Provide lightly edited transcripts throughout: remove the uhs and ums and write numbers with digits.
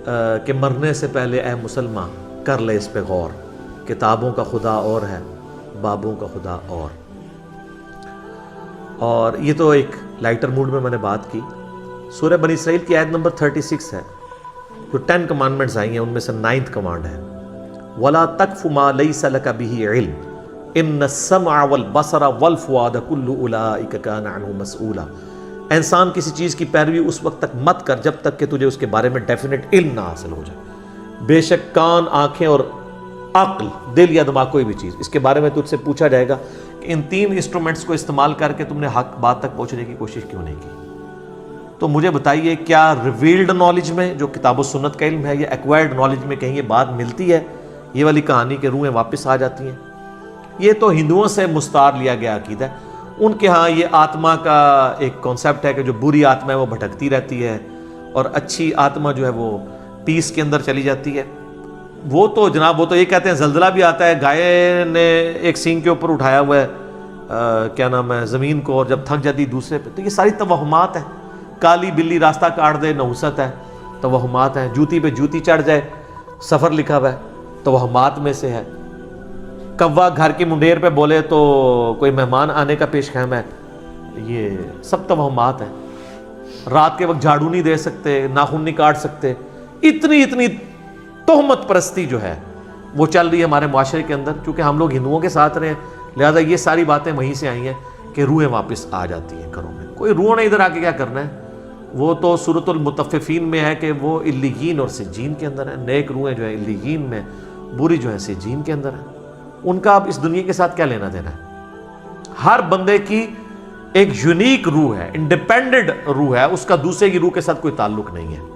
کہ مرنے سے پہلے اے مسلمان کر لے اس پہ غور، کتابوں کا خدا اور ہے، بابوں کا خدا اور یہ تو ایک لائٹر موڈ میں نے بات کی۔ سورہ بنی اسرائیل کی آیت نمبر 36 ہے، جو 10 کمانڈمنٹس آئی ہیں ان میں سے 9th کمانڈ ہے، وَلَا تَقْفُ مَا لَيْسَ لَكَ بِهِ عِلْمٌ إِنَّ السَّمْعَ وَالْبَصَرَ وَالْفُؤَادَ كُلُّ أُولَٰئِكَ كَانَ عَنْهُ مَسْئُولًا۔ انسان کسی چیز کی پیروی اس وقت تک مت کر جب تک کہ تجھے اس کے بارے میں ڈیفینٹ علم نہ حاصل ہو جائے۔ بے شک کان، آنکھیں اور عقل، دل یا دماغ، کوئی بھی چیز، اس کے بارے میں تجھ سے پوچھا جائے گا کہ ان 3 انسٹرومنٹس کو استعمال کر کے تم نے حق بات تک پہنچنے کی کوشش کیوں نہیں کی۔ تو مجھے بتائیے، کیا ریویلڈ نالج میں جو کتاب و سنت کا علم ہے یا ایکوائرڈ نالج میں کہیں یہ بات ملتی ہے، یہ والی کہانی کہ روحیں واپس آ جاتی ہیں؟ یہ تو ہندوؤں سے مستعار لیا گیا عقیدہ ہے۔ ان کے ہاں یہ آتما کا ایک کانسیپٹ ہے کہ جو بری آتما ہے وہ بھٹکتی رہتی ہے اور اچھی آتما جو ہے وہ پیس کے اندر چلی جاتی ہے۔ وہ تو جناب، وہ تو یہ کہتے ہیں زلزلہ بھی آتا ہے، گائے نے ایک سینگ کے اوپر اٹھایا ہوا ہے کیا نام ہے زمین کو، اور جب تھک جاتی دوسرے پہ۔ تو یہ ساری توہمات ہیں۔ کالی بلی راستہ کاٹ دے، نحوست ہے، توہمات ہیں۔ جوتی پہ جوتی چڑھ جائے، سفر لکھا ہوا ہے، توہمات میں سے ہے۔ کوا گھر کی منڈیر پہ بولے تو کوئی مہمان آنے کا پیش خیم ہے، یہ سب توہمات ہیں۔ رات کے وقت جھاڑو نہیں دے سکتے، ناخن نہیں کاٹ سکتے۔ اتنی تہمت پرستی جو ہے وہ چل رہی ہے ہمارے معاشرے کے اندر۔ چونکہ ہم لوگ ہندوؤں کے ساتھ رہے ہیں، لہذا یہ ساری باتیں وہیں سے آئی ہیں کہ روحیں واپس آ جاتی ہیں گھروں میں۔ کوئی روح نے ادھر آ کے کیا کرنا ہے؟ وہ تو سورۃ المطففین میں ہے کہ وہ علیین اور سجین کے اندر ہے۔ نیک روحیں جو ہے علیین میں، بری جو ہے سجین کے اندر ہے۔ ان کا اب اس دنیا کے ساتھ کیا لینا دینا ہے؟ ہر بندے کی ایک یونیک روح ہے، انڈیپینڈنٹ روح ہے، اس کا دوسرے کی روح کے ساتھ کوئی تعلق نہیں ہے۔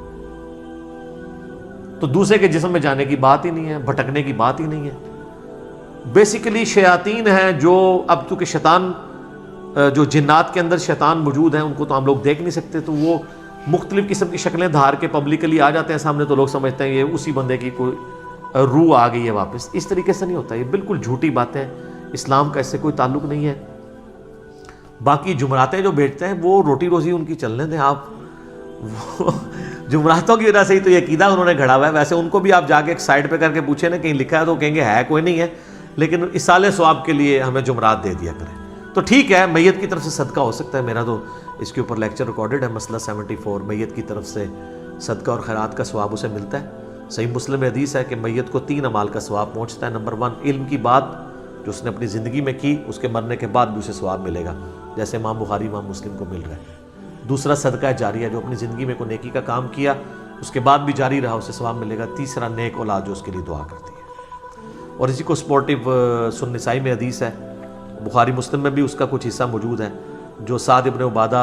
تو دوسرے کے جسم میں جانے کی بات ہی نہیں ہے، بھٹکنے کی بات ہی نہیں ہے۔ بیسیکلی شیاطین ہیں جو اب چونکہ شیطان جو جنات کے اندر شیطان موجود ہیں، ان کو تو ہم لوگ دیکھ نہیں سکتے، تو وہ مختلف قسم کی شکلیں دھار کے پبلکلی آ جاتے ہیں سامنے، تو لوگ سمجھتے ہیں یہ اسی بندے کی کوئی روح آ گئی ہے واپس۔ اس طریقے سے نہیں ہوتا، یہ بالکل جھوٹی باتیں، اسلام کا اس سے کوئی تعلق نہیں ہے۔ باقی جمعراتیں جو بیچتے ہیں وہ روٹی روزی ان کی چلنے دیں آپ، وہ جمعراتوں کی وجہ سے ہی تو یہ عقیدہ انہوں نے گھڑا ہوا ہے۔ ویسے ان کو بھی آپ جا کے ایک سائڈ پہ کر کے پوچھیں نا کہیں لکھا ہے تو کہیں گے ہے کوئی نہیں ہے، لیکن اصالِ ثواب کے لیے ہمیں جمعرات دے دیا کریں۔ تو ٹھیک ہے، میت کی طرف سے صدقہ ہو سکتا ہے، میرا تو اس کے اوپر لیکچر ریکارڈڈ ہے، مسئلہ 74، میت کی طرف سے صدقہ اور خیرات کا ثواب اسے ملتا ہے۔ صحیح مسلم میں حدیث ہے کہ میت کو 3 اعمال کا ثواب پہنچتا ہے۔ نمبر 1 علم کی بات جو اس نے اپنی زندگی میں کی، اس کے مرنے کے بعد بھی اسے ثواب ملے گا، جیسے امام بخاری امام مسلم کو مل رہا ہے۔ دوسرا صدقہ جاریہ، جو اپنی زندگی میں کوئی نیکی کا کام کیا اس کے بعد بھی جاری رہا، اسے ثواب ملے گا۔ تیسرا نیک اولاد جو اس کے لیے دعا کرتی ہے۔ اور اسی کو سپورٹیو سنن نسائی میں حدیث ہے، بخاری مسلم میں بھی اس کا کچھ حصہ موجود ہے، جو سعد ابن عبادہ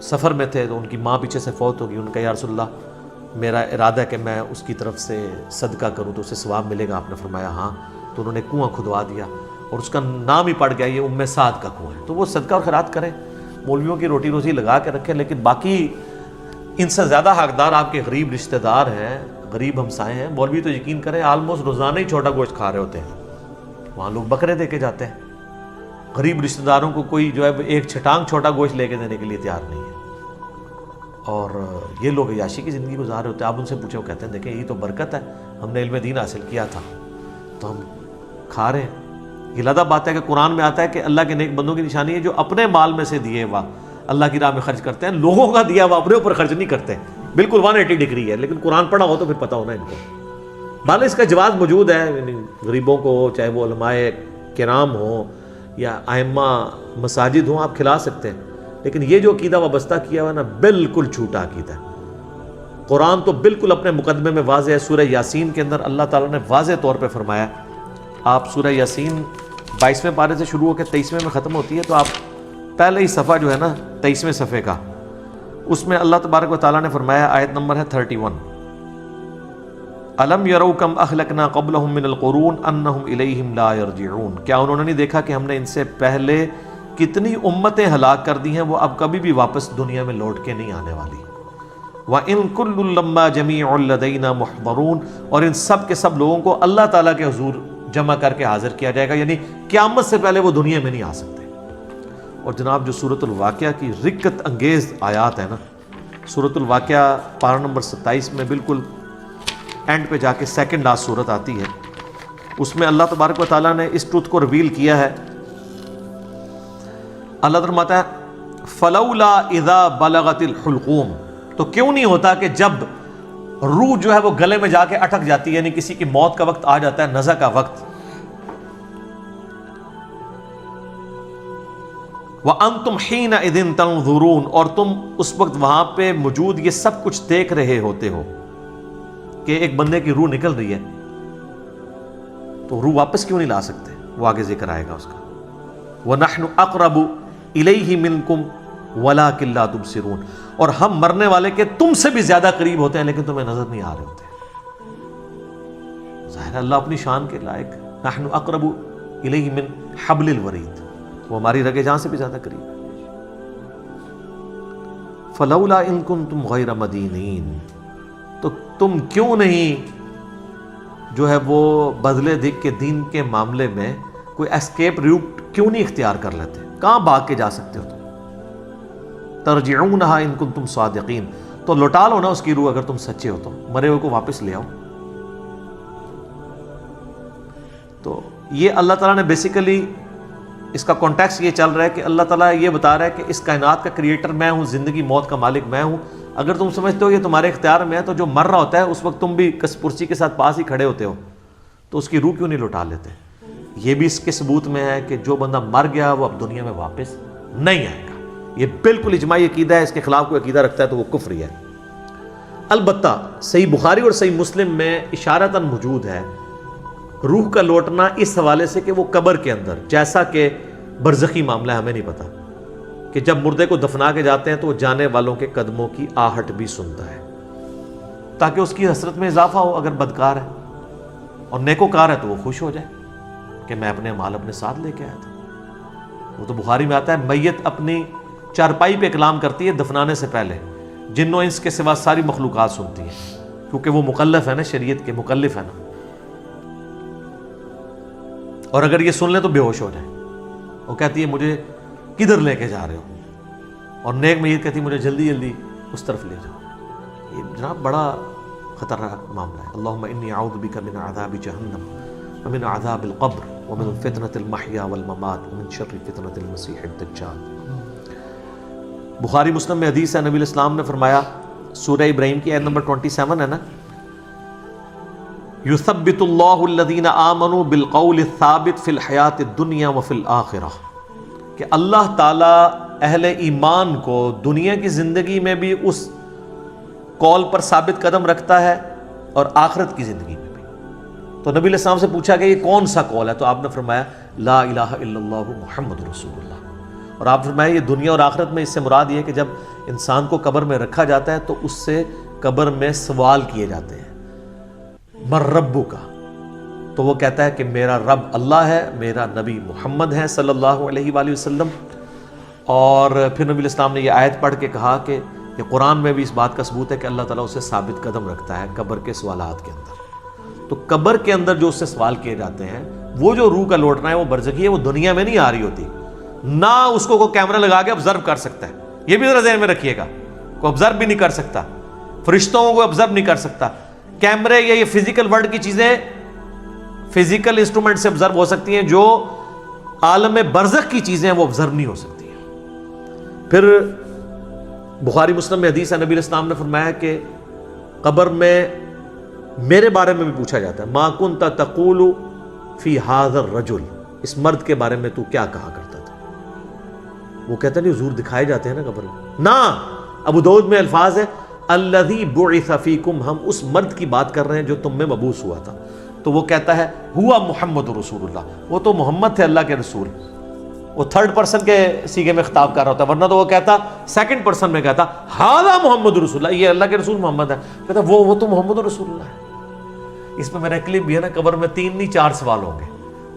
سفر میں تھے تو ان کی ماں پیچھے سے فوت ہوگی، ان کا یا رسول اللہ میرا ارادہ ہے کہ میں اس کی طرف سے صدقہ کروں تو اسے ثواب ملے گا۔ آپ نے فرمایا ہاں، تو انہوں نے کنواں کھدوا دیا اور اس کا نام ہی پڑ گیا، یہ ام سعد کا کنواں ہے۔ تو وہ صدقہ اور خیرات کریں، مولویوں کی روٹی روزی لگا کے رکھیں، لیکن باقی ان سے زیادہ حقدار آپ کے غریب رشتہ دار ہیں، غریب ہمسائے ہیں۔ مولوی تو یقین کریں آلموسٹ روزانہ ہی چھوٹا گوشت کھا رہے ہوتے ہیں، وہاں لوگ بکرے دے کے جاتے ہیں۔ غریب رشتہ داروں کو کوئی جو ہے ایک چھٹانگ چھوٹا گوشت لے کے دینے کے لیے تیار نہیں ہے، اور یہ لوگ عیاشی کی زندگی گزار رہے ہوتے ہیں۔ آپ ان سے پوچھیں، وہ کہتے ہیں دیکھیں یہ تو برکت ہے، ہم نے علم دین حاصل کیا تھا تو ہم کھا رہے ہیں۔ یہ لادہ بات ہے کہ قرآن میں آتا ہے کہ اللہ کے نیک بندوں کی نشانی ہے جو اپنے مال میں سے دیے ہوا اللہ کی راہ میں خرچ کرتے ہیں، لوگوں کا دیا ہوا اپنے اوپر خرچ نہیں کرتے۔ بالکل 180 ڈگری ہے، لیکن قرآن پڑھا ہو تو پھر پتہ ہونا ان کو۔ بھلے اس کا جواز موجود ہے، یعنی غریبوں کو چاہے وہ علماء کرام ہوں یا ائمہ مساجد ہوں، آپ کھلا سکتے ہیں، لیکن یہ جو عقیدہ وابستہ کیا ہوا ہے نا، بالکل جھوٹا عقیدہ ہے۔ قرآن تو بالکل اپنے مقدمے میں واضح ہے۔ سورہ یاسین کے اندر اللہ تعالیٰ نے واضح طور پہ فرمایا، آپ سورہ یاسین 22ویں پارے سے شروع ہو کے 23ویں میں ختم ہوتی ہے، تو آپ پہلے ہی صفحہ جو ہے نا 23ویں صفحے کا، اس میں اللہ تبارک و تعالیٰ نے فرمایا، آیت نمبر ہے 31، الم یروا کم اہلکنا قبلہم من القرون انہم الیہم لا یرجعون، کیا انہوں نے نہیں دیکھا کہ ہم نے ان سے پہلے کتنی امتیں ہلاک کر دی ہیں، وہ اب کبھی بھی واپس دنیا میں لوٹ کے نہیں آنے والی۔ وَإِن كُلٌّ لَمَّا جَمِيعٌ لَدَيْنَا مُحْضَرُونَ، اور ان سب کے سب لوگوں کو اللہ تعالیٰ کے حضور جمع کر کے حاضر کیا جائے گا، یعنی قیامت سے پہلے وہ دنیا میں نہیں آ سکتے۔ اور جناب جو سورۃ الواقعہ کی رقت انگیز آیات ہے نا، سورۃ الواقعہ پارہ نمبر 27 میں بالکل اینڈ پہ جا کے سیکنڈ لاسٹ صورت آتی ہے، اس میں اللہ تبارک و تعالیٰ نے اس ٹروتھ کو ریویل کیا ہے۔ اللہ فرماتا ہے فلولا اذا بلغت الحلقوم، تو کیوں نہیں ہوتا کہ جب روح جو ہے وہ گلے میں جا کے اٹک جاتی ہے، یعنی کسی کی موت کا وقت آ جاتا ہے، نزع کا وقت، وَأَنْتُمْ حِينَئِذٍ تَنْظُرُونَ، اور تم اس وقت وہاں پہ موجود یہ سب کچھ دیکھ رہے ہوتے ہو کہ ایک بندے کی روح نکل رہی ہے، تو روح واپس کیوں نہیں لا سکتے؟ وہ آگے ذکر آئے گا اس کا۔ وَنَحْنُ أَقْرَبُ إِلَيْهِ مِنْكُمْ وَلَكِنْ لَا تُبْصِرُونَ، اور ہم مرنے والے کے تم سے بھی زیادہ قریب ہوتے ہیں لیکن تمہیں نظر نہیں آ رہے ہوتے۔ ظاہر اللہ اپنی شان کے لائق، نحن اقرب الیہ من حبل الورید، وہ ہماری رگے جان سے بھی زیادہ قریب ہے۔ فلولا ان کنتم غیر مدینین، تو تم کیوں نہیں جو ہے وہ بدلے دکھ کے دین کے معاملے میں کوئی اسکیپ روٹ کیوں نہیں اختیار کر لیتے؟ کہاں بھاگ کے جا سکتے ہو تم؟ ترجعونہا ان کنتم صادقین، تو لوٹا لو نا اس کی روح اگر تم سچے ہو تو، مرے ہوئے کو واپس لے آؤ۔ تو یہ اللہ تعالیٰ نے بیسیکلی اس کا کانٹیکسٹ یہ چل رہا ہے کہ اللہ تعالیٰ یہ بتا رہا ہے کہ اس کائنات کا کریٹر میں ہوں، زندگی موت کا مالک میں ہوں۔ اگر تم سمجھتے ہو یہ تمہارے اختیار میں ہے تو جو مر رہا ہوتا ہے اس وقت تم بھی کس پرسی کے ساتھ پاس ہی کھڑے ہوتے ہو، تو اس کی روح کیوں نہیں لوٹا لیتے؟ یہ بھی اس کے ثبوت میں ہے کہ جو بندہ مر گیا وہ اب دنیا میں واپس نہیں آئے گا۔ یہ بالکل اجماعی عقیدہ ہے، اس کے خلاف کوئی عقیدہ رکھتا ہے تو وہ کفر ہی ہے۔ البتہ صحیح بخاری اور صحیح مسلم میں اشارتاً موجود ہے روح کا لوٹنا اس حوالے سے کہ وہ قبر کے اندر، جیسا کہ برزخی معاملہ ہے، ہمیں نہیں پتا کہ جب مردے کو دفنا کے جاتے ہیں تو وہ جانے والوں کے قدموں کی آہٹ بھی سنتا ہے تاکہ اس کی حسرت میں اضافہ ہو اگر بدکار ہے، اور نیکوکار ہے تو وہ خوش ہو جائے کہ میں اپنے مال اپنے ساتھ لے کے آیا تھا۔ وہ تو بخاری میں آتا ہے میت اپنی چارپائی پہ کلام کرتی ہے دفنانے سے پہلے، جن و انس کے سوا ساری مخلوقات سنتی ہیں، کیونکہ وہ مکلف ہے نا، شریعت کے مکلف ہے نا، اور اگر یہ سن لیں تو بے ہوش ہو جائیں۔ وہ کہتی ہے مجھے کدھر لے کے جا رہے ہو، اور نیک میت کہتی ہے مجھے جلدی جلدی اس طرف لے جاؤ۔ یہ جناب بڑا خطرناک معاملہ ہے۔ اللہم انی اعوذ بک من عذاب جہنم ومن عذاب القبر ومن فتنة المحیا والممات ومن شر فتنة المسیح الدجال۔ بخاری مسلم میں حدیث ہے، نبی الاسلام نے فرمایا، سورہ ابراہیم کی آیت نمبر 27 ہے نا، یثبت اللہ الذین آمنوا بالقول الثابت فی الحیاۃ الدنیا وفی الآخرہ، کہ اللہ تعالیٰ اہل ایمان کو دنیا کی زندگی میں بھی اس قول پر ثابت قدم رکھتا ہے اور آخرت کی زندگی میں بھی۔ تو نبی علیہ السلام سے پوچھا کہ یہ کون سا قول ہے، تو آپ نے فرمایا لا الہ الا اللہ محمد رسول اللہ، اور آپ فرمایا یہ دنیا اور آخرت میں اس سے مراد یہ ہے کہ جب انسان کو قبر میں رکھا جاتا ہے تو اس سے قبر میں سوال کیے جاتے ہیں، من ربو کا، تو وہ کہتا ہے کہ میرا رب اللہ ہے، میرا نبی محمد ہے صلی اللہ علیہ وآلہ وسلم۔ اور پھر نبی الاسلام نے یہ آیت پڑھ کے کہا کہ یہ قرآن میں بھی اس بات کا ثبوت ہے کہ اللہ تعالیٰ اسے ثابت قدم رکھتا ہے قبر کے سوالات کے اندر۔ تو قبر کے اندر جو اس سے سوال کیے جاتے ہیں، وہ جو روح کا لوٹنا ہے وہ برزخی ہے، وہ دنیا میں نہیں آ رہی ہوتی، نہ اس کو کوئی کیمرہ لگا کے آبزرو کر سکتا ہے، یہ بھی ذرا ذہن میں رکھیے گا، کوئی آبزرو بھی نہیں کر سکتا، فرشتوں کو آبزرو نہیں کر سکتا۔ کیمرے یا یہ فزیکل ورلڈ کی چیزیں فزیکل انسٹرومنٹ سے آبزرو ہو سکتی ہیں، جو عالم برزخ کی چیزیں ہیں وہ آبزرو نہیں ہو سکتی ہیں۔ پھر بخاری مسلم میں حدیث ہے، نبی علیہ السلام نے فرمایا کہ قبر میں میرے بارے میں بھی پوچھا جاتا ہے، ما کنت تقول فی ھذا الرجل، اس مرد کے بارے میں تو کیا کہا کرتا تھا؟ وہ کہتا نہیں حضور دکھائے جاتے ہیں نا قبر میں، نہ، ابو داؤد میں الفاظ ہے الذی بعث فیکم، ہم اس مرد کی بات کر رہے ہیں جو تم میں مبعوث ہوا تھا۔ تو وہ کہتا ہے ہوا محمد رسول اللہ، وہ تو محمد تھے اللہ کے رسول، وہ تھرڈ پرسن کے سیغے میں خطاب کر رہا ہوتا ہے، ورنہ تو وہ کہتا سیکنڈ پرسن میں کہتا ھذا محمد رسول اللہ، یہ اللہ کے رسول محمد ہے، کہتا وہ تو محمد رسول اللہ ہے۔ اس میں میرا کلپ بھی ہے نا، قبر میں 3 نہیں 4 سوال ہوں گے۔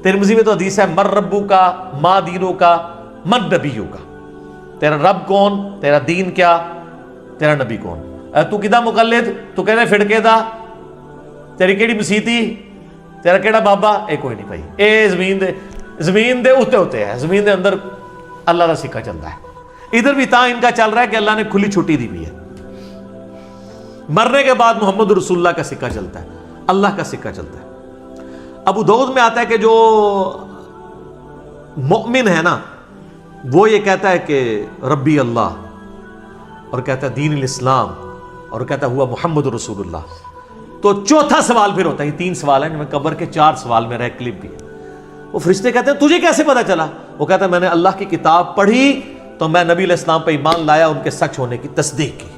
ترمذی میں تو حدیث ہے من ربو کا، ما دینو کا، من نبیو کا، تیرا رب کون، تیرا دین کیا، تیرا نبی کون، تو کدا مقلد، تو کہنے فڑکے دا، تیری کیڑی مسیتی، تیرا کیڑا بابا، اے کوئی نہیں بھائی، اے زمین دے اتے ہوتے ہیں، زمین دے اندر اللہ کا سکہ چلتا ہے۔ ادھر بھی تا ان کا چل رہا ہے کہ اللہ نے کھلی چھٹی دی ہوئی ہے، مرنے کے بعد محمد رسول اللہ کا سکہ چلتا ہے، اللہ کا سکہ چلتا ہے۔ ابو داؤد میں آتا ہے کہ جو مؤمن ہے نا وہ یہ کہتا ہے کہ ربی اللہ، اور کہتا ہے دین الاسلام، اور کہتا ہے ہوا محمد رسول اللہ۔ تو چوتھا سوال پھر ہوتا ہے، یہ 3 سوال ہیں، قبر کے 4 سوال میں رہ کلپ بھی ہے۔ وہ فرشتے کہتے ہیں تجھے کیسے پتا چلا؟ وہ کہتا ہے میں نے اللہ کی کتاب پڑھی تو میں نبی علیہ السلام پہ ایمان لایا، ان کے سچ ہونے کی تصدیق کی،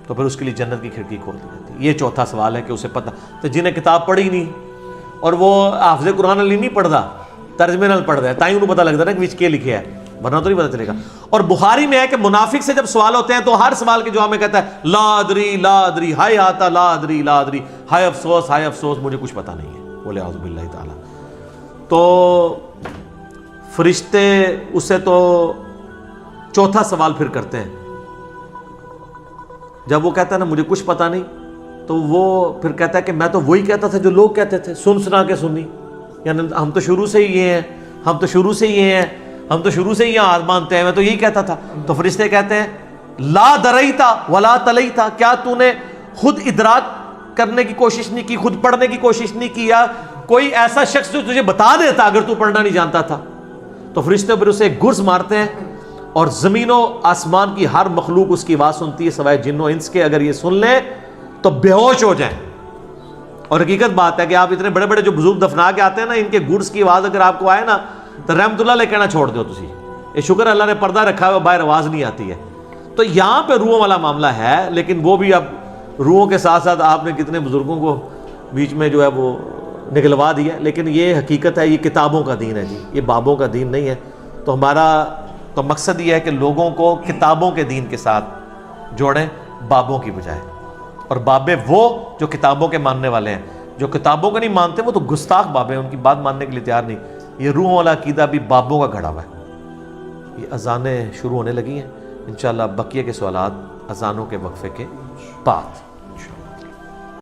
تو پھر اس کے لیے جنت کی کھڑکی کھول دی جاتی ہے۔ یہ چوتھا سوال ہے کہ اسے پتہ، تو جنہیں کتاب پڑھی نہیں اور وہ حافظ قرآن علی نہیں پڑھتا، ترجمے نال پڑھ رہا ہے، تائیں انہوں پتہ لگتا ہے نا کہ وچ کے لکھے ہے، ورنہ تو نہیں پتہ چلے گا۔ اور بخاری میں ہے کہ منافق سے جب سوال ہوتے ہیں تو ہر سوال کے جواب میں کہتا ہے لا ادری لا ادری، ہائے آتا لا ادری لا ادری، ہائے افسوس مجھے کچھ پتہ نہیں ہے، بولے اعوذ باللہ تعالی۔ تو فرشتے اسے تو چوتھا سوال پھر کرتے ہیں، جب وہ کہتا ہے نا مجھے کچھ پتہ نہیں، تو وہ پھر کہتا ہے کہ میں تو وہی کہتا تھا جو لوگ کہتے تھے، سن سنا کے سنی، یعنی ہم تو شروع سے ہی یہ ہیں، ہم تو شروع سے ہی یہاں مانتے ہیں، میں تو یہی کہتا تھا۔ تو فرشتے کہتے ہیں لا دریتا ولا تلیتا، کیا تو نے خود ادراک کرنے کی کوشش نہیں کی، خود پڑھنے کی کوشش نہیں کی، یا کوئی ایسا شخص جو تجھے بتا دیتا اگر تو پڑھنا نہیں جانتا تھا؟ تو فرشتے پھر اسے ایک گرز مارتے ہیں، اور زمین و آسمان کی ہر مخلوق اس کی آواز سنتی ہے سوائے جن و انس کے، اگر یہ سن لیں تو بے ہوش ہو جائیں۔ اور حقیقت بات ہے کہ آپ اتنے بڑے بڑے جو بزرگ دفنا کے آتے ہیں نا، ان کے گرز کی آواز اگر آپ کو آئے نا تو رحمت اللہ علیہ کہنا چھوڑ دو تسی، یہ شکر اللہ نے پردہ رکھا ہے، باہر آواز نہیں آتی ہے۔ تو یہاں پہ روحوں والا معاملہ ہے، لیکن وہ بھی اب روحوں کے ساتھ ساتھ آپ نے کتنے بزرگوں کو بیچ میں جو ہے وہ نگلوا دیا، لیکن یہ حقیقت ہے، یہ کتابوں کا دین ہے جی، یہ بابوں کا دین نہیں ہے۔ تو ہمارا تو مقصد یہ ہے کہ لوگوں کو کتابوں کے دین کے ساتھ جوڑیں بابوں کی بجائے، اور بابے وہ جو کتابوں کے ماننے والے ہیں، جو کتابوں کو نہیں مانتے وہ تو گستاخ بابے ہیں، ان کی بات ماننے کے لیے تیار نہیں۔ یہ روحوں والا عقیدہ بھی بابوں کا گھڑا ہوا ہے۔ یہ اذانیں شروع ہونے لگی ہیں، انشاءاللہ بقیہ کے سوالات اذانوں کے وقفے کے بعد۔